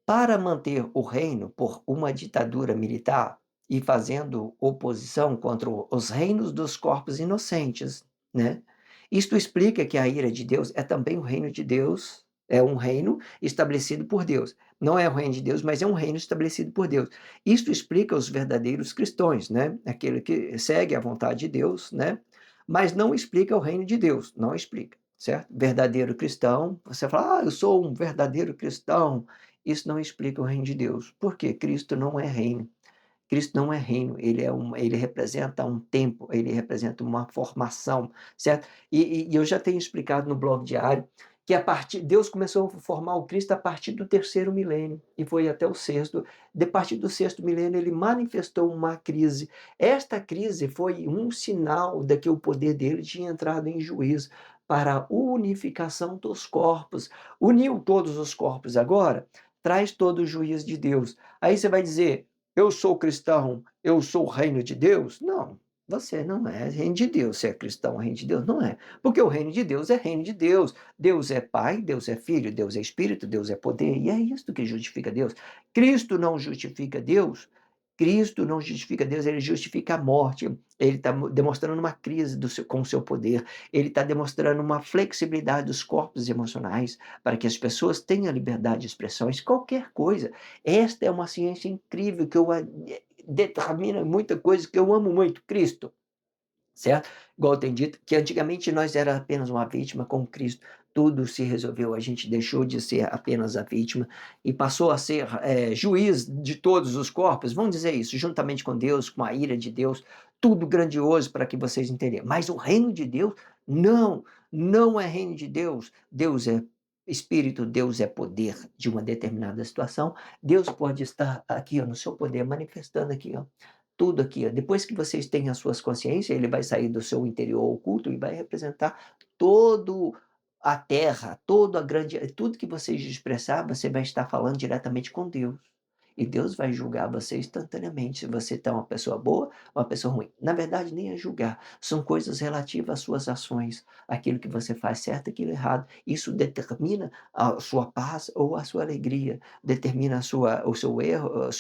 Para manter o reino por uma ditadura militar e fazendo oposição contra os reinos dos corpos inocentes, né? Isto explica que a ira de Deus é também o reino de Deus, é um reino estabelecido por Deus. Não é o reino de Deus, mas é um reino estabelecido por Deus. Isto explica os verdadeiros cristãos, né? Aquele que segue a vontade de Deus, né? Mas não explica o reino de Deus, não explica, certo? Verdadeiro cristão, você fala, eu sou um verdadeiro cristão. Isso não explica o reino de Deus. Por quê? Cristo não é reino. Cristo não é reino, ele representa um tempo, ele representa uma formação, certo? E eu já tenho explicado no blog diário que Deus começou a formar o Cristo a partir do terceiro milênio e foi até o sexto. De partir do sexto milênio, ele manifestou uma crise. Esta crise foi um sinal de que o poder dele tinha entrado em juízo para a unificação dos corpos. Uniu todos os corpos agora, traz todo o juízo de Deus. Aí você vai dizer, eu sou cristão, eu sou o reino de Deus? Não, você não é reino de Deus. Você é cristão, reino de Deus? Não é. Porque o reino de Deus é reino de Deus. Deus é Pai, Deus é Filho, Deus é Espírito, Deus é poder. E é isso que justifica Deus. Cristo não justifica Deus. Cristo não justifica Deus, ele justifica a morte. Ele está demonstrando uma crise com o seu poder. Ele está demonstrando uma flexibilidade dos corpos emocionais para que as pessoas tenham liberdade de expressões, qualquer coisa. Esta é uma ciência incrível que determina muita coisa que eu amo muito, Cristo, certo? Igual tem dito, que antigamente nós era apenas uma vítima, com Cristo tudo se resolveu, a gente deixou de ser apenas a vítima e passou a ser juiz de todos os corpos, vamos dizer isso, juntamente com Deus, com a ira de Deus, tudo grandioso para que vocês entenderem. Mas o reino de Deus, não, não é reino de Deus. Deus é Espírito, Deus é poder de uma determinada situação. Deus pode estar aqui ó, no seu poder, manifestando aqui, ó, tudo aqui. Ó. Depois que vocês têm as suas consciências, ele vai sair do seu interior oculto e vai representar todo a terra, toda a grande, tudo que vocês expressar, você vai estar falando diretamente com Deus. E Deus vai julgar você instantaneamente se você está uma pessoa boa ou uma pessoa ruim. Na verdade, nem é julgar. São coisas relativas às suas ações. Aquilo que você faz certo e aquilo errado. Isso determina a sua paz ou a sua alegria. Determina o seu erro,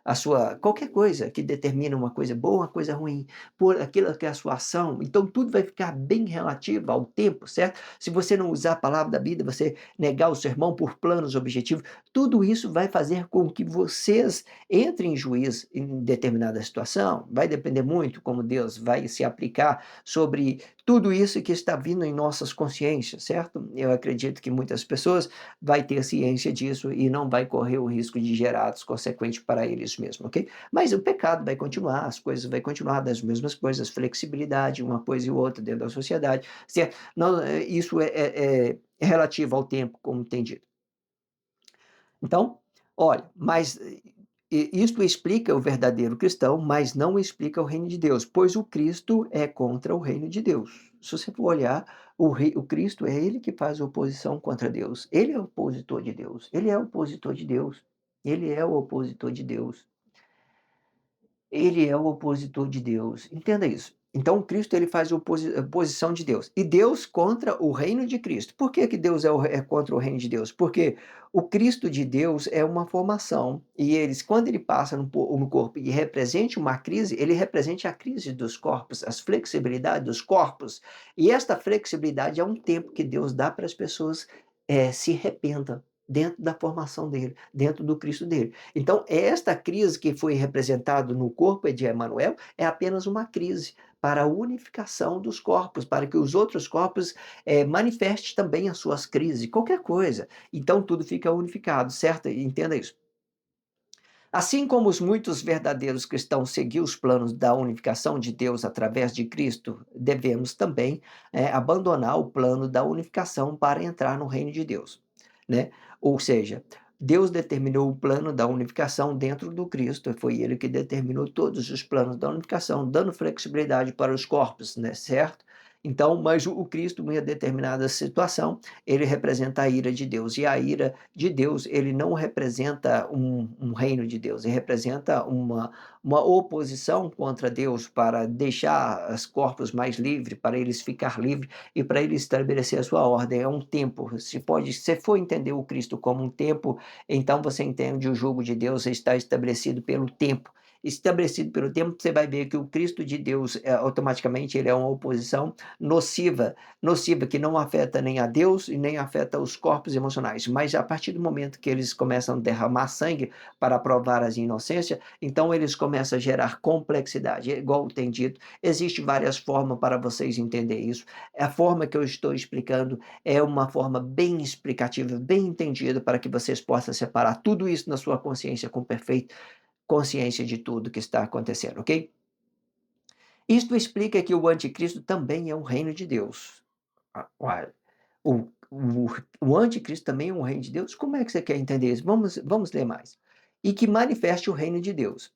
a sua qualquer coisa que determina uma coisa boa, uma coisa ruim, por aquilo que é a sua ação. Então tudo vai ficar bem relativo ao tempo, certo? Se você não usar a palavra da vida, você negar o sermão por planos objetivos, tudo isso vai fazer com que vocês entrem em juízo em determinada situação. Vai depender muito como Deus vai se aplicar sobre tudo isso que está vindo em nossas consciências, certo? Eu acredito que muitas pessoas vai ter ciência disso e não vai correr o risco de gerar as consequências para eles mesmos, ok? Mas o pecado vai continuar, as coisas vai continuar das mesmas coisas, flexibilidade, uma coisa e outra dentro da sociedade, certo? Não, isso é relativo ao tempo, como tem dito. Então, olha, mas isto explica o verdadeiro cristão, mas não explica o reino de Deus, pois o Cristo é contra o reino de Deus. Se você for olhar, o Cristo é ele que faz oposição contra Deus. Ele é opositor de Deus. Ele é opositor de Deus. Ele é o opositor de Deus. Ele é o opositor de Deus. Entenda isso. Então, Cristo ele faz oposição de Deus. E Deus contra o reino de Cristo. Por que, que Deus é contra o reino de Deus? Porque o Cristo de Deus é uma formação. E quando ele passa no corpo e representa uma crise, ele representa a crise dos corpos, as flexibilidades dos corpos. E esta flexibilidade é um tempo que Deus dá para as pessoas se arrependam dentro da formação dele, dentro do Cristo dele. Então, esta crise que foi representada no corpo de Emanuel é apenas uma crise para a unificação dos corpos, para que os outros corpos manifestem também as suas crises, qualquer coisa. Então, tudo fica unificado, certo? Entenda isso. Assim como os muitos verdadeiros cristãos seguiram os planos da unificação de Deus através de Cristo, devemos também abandonar o plano da unificação para entrar no reino de Deus, né? Ou seja, Deus determinou o plano da unificação dentro do Cristo, foi ele que determinou todos os planos da unificação, dando flexibilidade para os corpos, né? Certo? Então, mas o Cristo, em uma determinada situação, ele representa a ira de Deus. E a ira de Deus, ele não representa um reino de Deus, ele representa uma oposição contra Deus para deixar os corpos mais livres, para eles ficar livres e para ele estabelecer a sua ordem. É um tempo. Se for entender o Cristo como um tempo, então você entende o jugo de Deus está estabelecido pelo tempo. Estabelecido pelo tempo, você vai ver que o Cristo de Deus, automaticamente, ele é uma oposição nociva, nociva que não afeta nem a Deus e nem afeta os corpos emocionais. Mas a partir do momento que eles começam a derramar sangue para provar as inocências, então eles começam a gerar complexidade. Igual tem dito, existe várias formas para vocês entenderem isso. A forma que eu estou explicando é uma forma bem explicativa, bem entendida, para que vocês possam separar tudo isso na sua consciência com perfeita consciência de tudo que está acontecendo, ok? Isto explica que o anticristo também é um reino de Deus. Olha, o anticristo também é um reino de Deus? Como é que você quer entender isso? Vamos ler mais. E que manifeste o reino de Deus.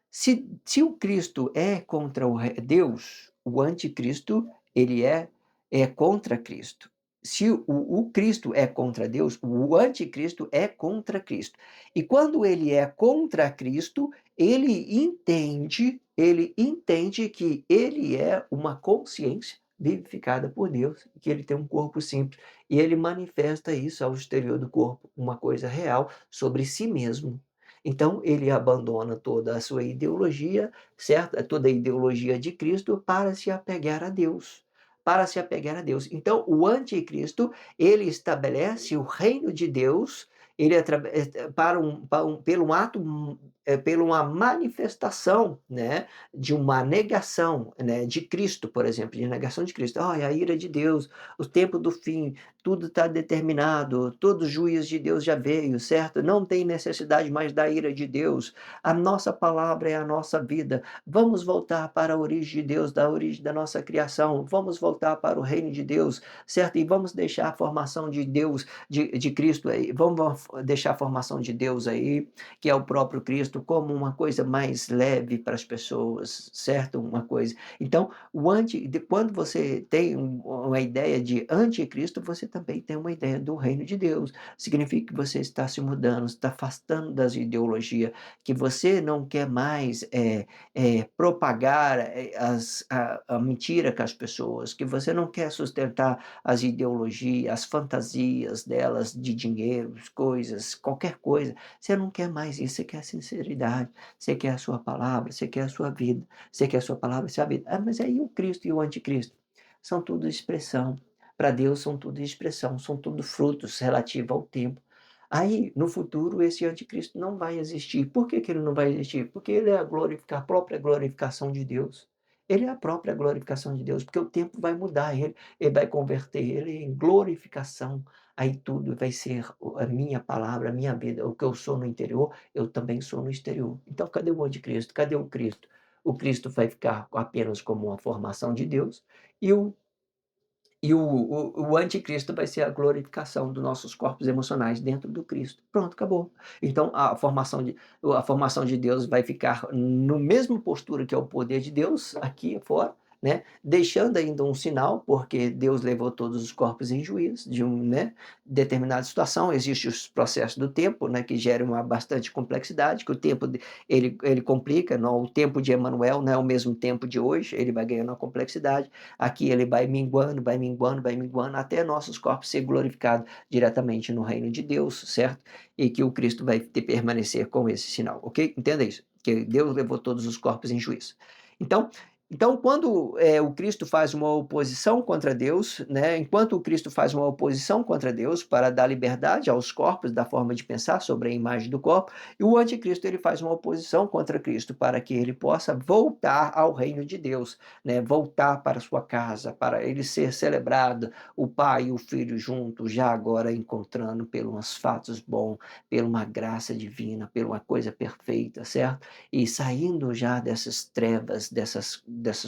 Se o Cristo é contra Deus, o anticristo, ele é contra Cristo. Se o Cristo é contra Deus, o anticristo é contra Cristo. E quando ele é contra Cristo, ele entende que ele é uma consciência vivificada por Deus, que ele tem um corpo simples, e ele manifesta isso ao exterior do corpo, uma coisa real sobre si mesmo. Então, ele abandona toda a sua ideologia, certo? Toda a ideologia de Cristo para se apegar a Deus. Para se apegar a Deus. Então, o anticristo, ele estabelece o reino de Deus, ele pelo um ato, pela uma manifestação, né, de uma negação, né, de Cristo, por exemplo, de negação de Cristo. Olha, a ira de Deus, o tempo do fim, tudo está determinado, todo juiz de Deus já veio, certo? Não tem necessidade mais da ira de Deus. A nossa palavra é a nossa vida. Vamos voltar para a origem de Deus, da origem da nossa criação. Vamos voltar para o reino de Deus, certo? E vamos deixar a formação de Deus, de Cristo aí. Vamos deixar a formação de Deus aí, que é o próprio Cristo, como uma coisa mais leve para as pessoas, certo? Uma coisa. Então, quando você tem uma ideia de anticristo, você também tem uma ideia do reino de Deus. Significa que você está se mudando, está afastando das ideologias, que você não quer mais propagar a mentira com as pessoas, que você não quer sustentar as ideologias, as fantasias delas de dinheiro, coisas, qualquer coisa. Você não quer mais isso, você quer sinceridade, você quer a sua palavra, você quer a sua vida. Você quer a sua palavra, você sabe? Ah, mas aí o Cristo e o anticristo? São tudo expressão. Para Deus são tudo expressão, são tudo frutos relativos ao tempo. Aí, no futuro, esse anticristo não vai existir. Por que que ele não vai existir? Porque ele é a própria glorificação de Deus. Ele é a própria glorificação de Deus, porque o tempo vai mudar ele vai converter ele em glorificação. Aí tudo vai ser a minha palavra, a minha vida. O que eu sou no interior, eu também sou no exterior. Então, cadê o anticristo? Cadê o Cristo? O Cristo vai ficar apenas como uma formação de Deus e o anticristo vai ser a glorificação dos nossos corpos emocionais dentro do Cristo. Pronto, acabou. Então a formação de Deus vai ficar no mesmo postura que é o poder de Deus, aqui fora, né, deixando ainda um sinal, porque Deus levou todos os corpos em juízo de né, determinada situação. Existem os processos do tempo, né, que geram uma bastante complexidade, que o tempo ele complica, não, o tempo de Emanuel não é o mesmo tempo de hoje, ele vai ganhando uma complexidade. Aqui ele vai minguando, vai minguando, vai minguando, até nossos corpos ser glorificados diretamente no reino de Deus, certo? E que o Cristo vai permanecer com esse sinal, ok? Entenda isso, que Deus levou todos os corpos em juízo. Então, quando o Cristo faz uma oposição contra Deus, né, enquanto o Cristo faz uma oposição contra Deus para dar liberdade aos corpos, da forma de pensar sobre a imagem do corpo, e o anticristo ele faz uma oposição contra Cristo para que ele possa voltar ao reino de Deus, né, voltar para sua casa, para ele ser celebrado, o pai e o filho juntos, já agora encontrando pelos fatos bons, pela uma graça divina, pela uma coisa perfeita, certo? E saindo já dessas trevas, dessas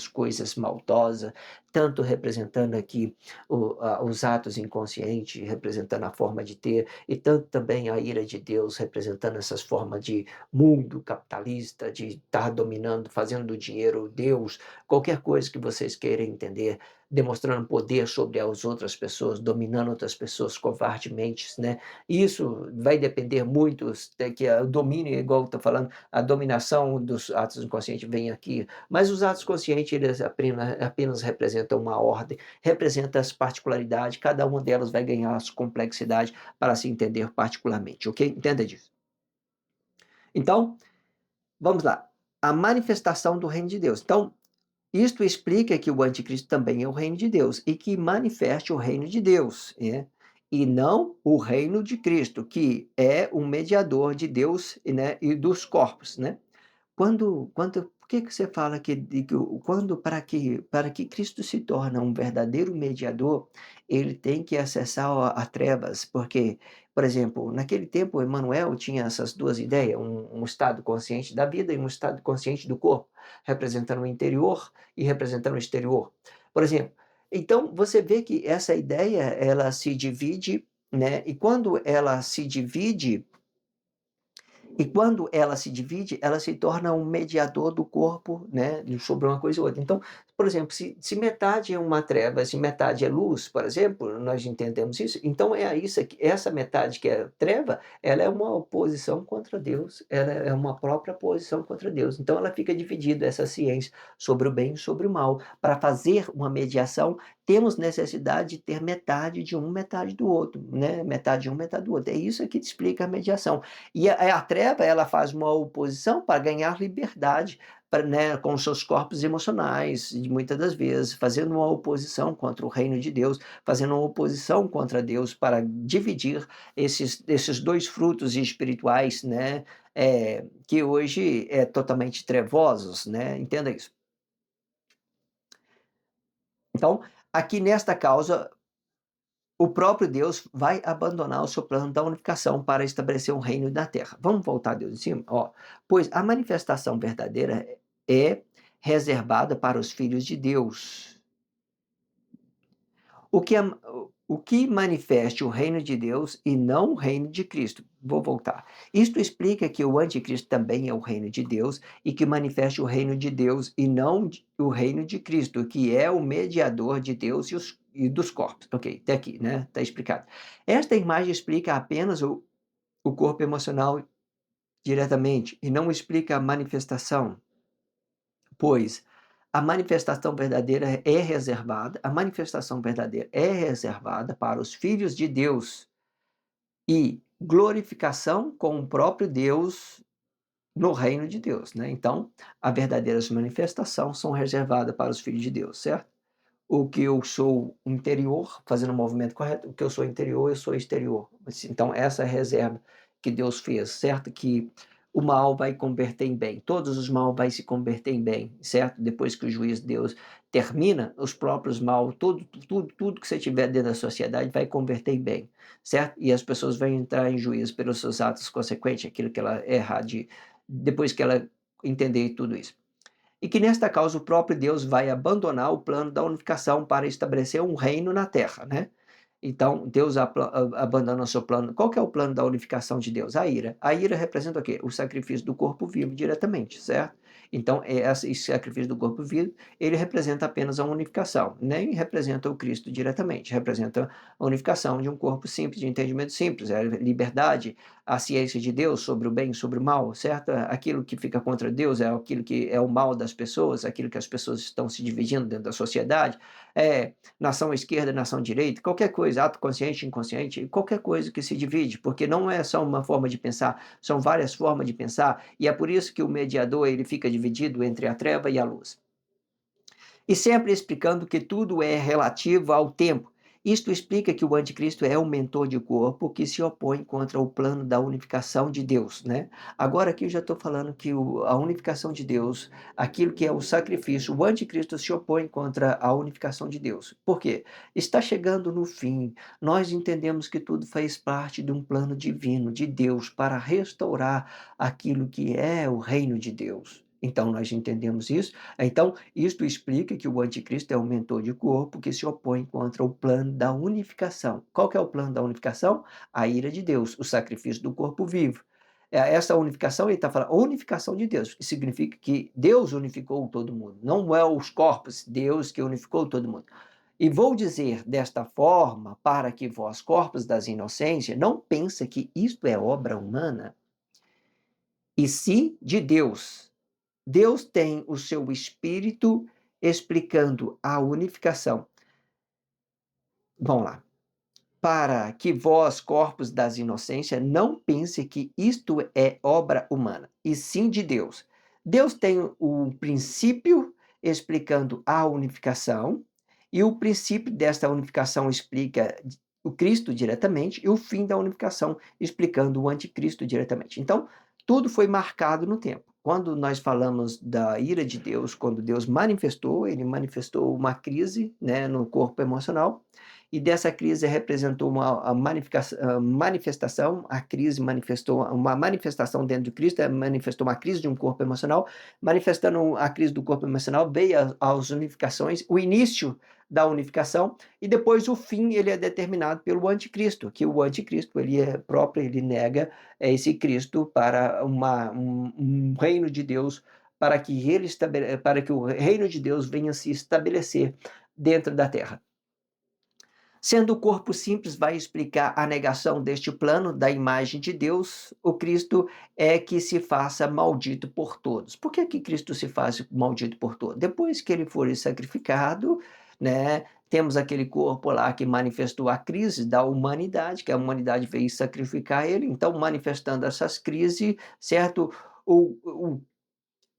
coisas maldosas, tanto representando aqui os atos inconscientes, representando a forma de ter, e tanto também a ira de Deus, representando essas formas de mundo capitalista, de estar dominando, fazendo do dinheiro Deus, qualquer coisa que vocês queiram entender, demonstrando poder sobre as outras pessoas, dominando outras pessoas covardemente, né? Isso vai depender muito, que o domínio, igual eu estou falando, a dominação dos atos inconscientes vem aqui, mas os atos conscientes, eles apenas representam uma ordem, representam as particularidades, cada uma delas vai ganhar a sua complexidade para se entender particularmente, ok? Entenda disso. Então, vamos lá. A manifestação do reino de Deus. Então, isto explica que o anticristo também é o reino de Deus e que manifeste o reino de Deus, né? E não o reino de Cristo, que é o mediador de Deus, né, e dos corpos, né? Por que que você fala que quando para que Cristo se torna um verdadeiro mediador, ele tem que acessar a trevas, porque, por exemplo, naquele tempo Emanuel tinha essas 2 ideias, um estado consciente da vida e um estado consciente do corpo, representando o interior e representando o exterior. Por exemplo, então você vê que essa ideia ela se divide, né, e quando ela se divide, ela se torna um mediador do corpo, né, sobre uma coisa ou outra. Então, por exemplo, se metade é uma treva, se metade é luz, por exemplo, nós entendemos isso, então é isso aqui, essa metade que é treva, ela é uma oposição contra Deus, ela é uma própria posição contra Deus. Então ela fica dividida, essa ciência, sobre o bem e sobre o mal. Para fazer uma mediação, temos necessidade de ter metade de um, metade do outro, né? Metade de um, metade do outro. É isso que explica a mediação. E a treva, ela faz uma oposição para ganhar liberdade, né, com os seus corpos emocionais, e muitas das vezes, fazendo uma oposição contra o reino de Deus, fazendo uma oposição contra Deus para dividir esses dois frutos espirituais, né, que hoje é totalmente trevosos, né? Entenda isso. Então, aqui nesta causa, o próprio Deus vai abandonar o seu plano da unificação para estabelecer um reino na terra. Vamos voltar a Deus em cima? Ó, pois a manifestação verdadeira é reservada para os filhos de Deus. O que, o que manifeste o reino de Deus e não o reino de Cristo. Vou voltar. Isto explica que o anticristo também é o reino de Deus e que manifeste o reino de Deus e não o reino de Cristo, que é o mediador de Deus e dos corpos. Ok, até aqui, né? Está explicado. Esta imagem explica apenas o corpo emocional diretamente e não explica a manifestação, pois a manifestação verdadeira é reservada para os filhos de Deus e glorificação com o próprio Deus no reino de Deus, né? Então, as verdadeiras manifestações são reservadas para os filhos de Deus, certo? O que eu sou interior, fazendo o movimento correto, o que eu sou interior, eu sou exterior. Então, essa é a reserva que Deus fez, certo? Que o mal vai converter em bem, todos os mal vai se converter em bem, certo? Depois que o juízo de Deus termina, os próprios mal, tudo que você tiver dentro da sociedade vai converter em bem, certo? E as pessoas vão entrar em juízo pelos seus atos consequentes, aquilo que ela errar depois que ela entender tudo isso. E que nesta causa o próprio Deus vai abandonar o plano da unificação para estabelecer um reino na terra, né? Então, Deus abandona o seu plano. Qual que é o plano da unificação de Deus? A ira. A ira representa o quê? O sacrifício do corpo vivo diretamente, certo? Então, esse sacrifício do corpo vivo, ele representa apenas a unificação, nem representa o Cristo diretamente, representa a unificação de um corpo simples, de entendimento simples, a liberdade, a ciência de Deus sobre o bem e sobre o mal, certo? Aquilo que fica contra Deus é aquilo que é o mal das pessoas, aquilo que as pessoas estão se dividindo dentro da sociedade, nação esquerda, nação direita, qualquer coisa, ato consciente, inconsciente, qualquer coisa que se divide, porque não é só uma forma de pensar, são várias formas de pensar, e é por isso que o mediador ele fica dividido entre a treva e a luz. E sempre explicando que tudo é relativo ao tempo. Isto explica que o anticristo é um mentor de corpo que se opõe contra o plano da unificação de Deus, né? Agora aqui eu já estou falando que a unificação de Deus, aquilo que é o sacrifício, o anticristo se opõe contra a unificação de Deus. Por quê? Está chegando no fim. Nós entendemos que tudo faz parte de um plano divino, de Deus, para restaurar aquilo que é o reino de Deus. Então, nós entendemos isso. Então, isto explica que o anticristo é um mentor de corpo que se opõe contra o plano da unificação. Qual que é o plano da unificação? A ira de Deus, o sacrifício do corpo vivo. Essa unificação, ele está falando, unificação de Deus, que significa que Deus unificou todo mundo. Não é os corpos, Deus que unificou todo mundo. E vou dizer desta forma, para que vós, corpos das inocências, não pense que isto é obra humana, e sim de Deus. Deus tem o seu Espírito explicando a unificação. Vamos lá. Para que vós, corpos das inocências, não pense que isto é obra humana, e sim de Deus. Deus tem o princípio explicando a unificação, e o princípio desta unificação explica o Cristo diretamente, e o fim da unificação explicando o anticristo diretamente. Então, tudo foi marcado no tempo. Quando nós falamos da ira de Deus, quando Deus manifestou, ele manifestou uma crise, né, no corpo emocional, e dessa crise representou uma manifestação, a crise manifestou uma manifestação dentro de Cristo, manifestou uma crise de um corpo emocional, manifestando a crise do corpo emocional, veio as unificações, o início da unificação, e depois o fim ele é determinado pelo anticristo, que o anticristo ele é próprio, ele nega esse Cristo para um reino de Deus, para que o reino de Deus venha se estabelecer dentro da terra. Sendo o corpo simples, vai explicar a negação deste plano da imagem de Deus, o Cristo é que se faça maldito por todos. Por que Cristo se faz maldito por todos? Depois que ele for sacrificado, né, temos aquele corpo lá que manifestou a crise da humanidade, que a humanidade veio sacrificar ele, então manifestando essas crises, certo?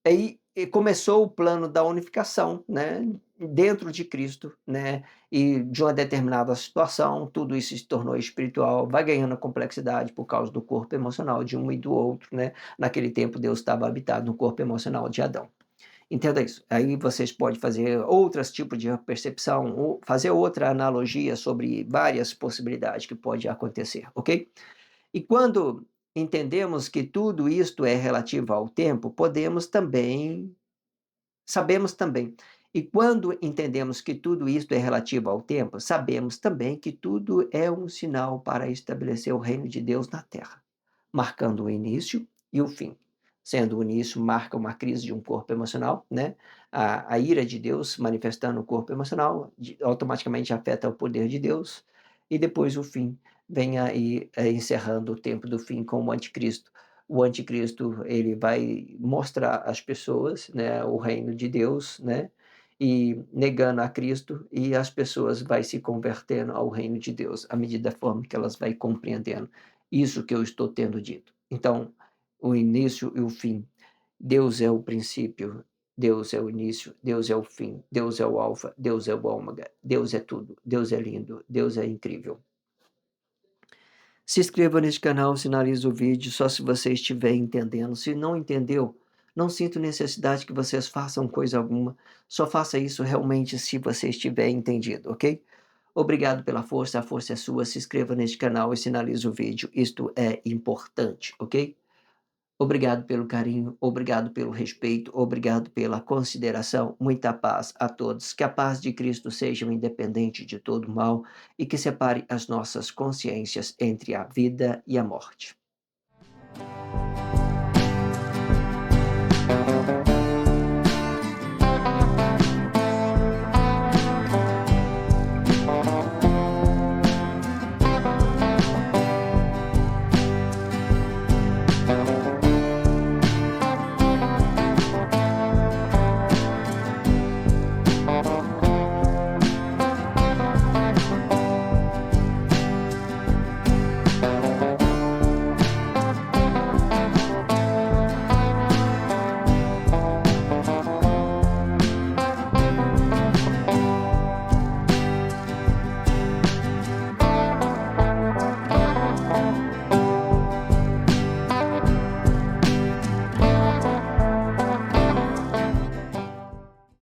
Aí começou o plano da unificação, né, dentro de Cristo, né, e de uma determinada situação, tudo isso se tornou espiritual, vai ganhando complexidade por causa do corpo emocional de um e do outro, né. Naquele tempo Deus estava habitado no corpo emocional de Adão. Entenda isso. Aí vocês podem fazer outros tipos de percepção, ou fazer outra analogia sobre várias possibilidades que pode acontecer, ok? E quando entendemos que tudo isto é relativo ao tempo, sabemos também. E quando entendemos que tudo isto é relativo ao tempo, sabemos também que tudo é um sinal para estabelecer o reino de Deus na terra, marcando o início e o fim. Sendo o início, marca uma crise de um corpo emocional, né? A ira de Deus manifestando o corpo emocional, automaticamente afeta o poder de Deus, e depois o fim vem aí encerrando o tempo do fim com o anticristo. O anticristo ele vai mostrar às pessoas, né, o reino de Deus, né, e negando a Cristo, e as pessoas vai se convertendo ao reino de Deus à medida da forma que elas vai compreendendo isso que eu estou tendo dito. Então, o início e o fim. Deus é o princípio, Deus é o início, Deus é o fim, Deus é o alfa, Deus é o ômega, Deus é tudo, Deus é lindo, Deus é incrível. Se inscreva neste canal, sinalize o vídeo só se você estiver entendendo. Se não entendeu, não sinto necessidade que vocês façam coisa alguma. Só faça isso realmente se você estiver entendido, ok? Obrigado pela força, a força é sua. Se inscreva neste canal e sinalize o vídeo. Isto é importante, ok? Obrigado pelo carinho, obrigado pelo respeito, obrigado pela consideração. Muita paz a todos. Que a paz de Cristo seja independente de todo mal e que separe as nossas consciências entre a vida e a morte.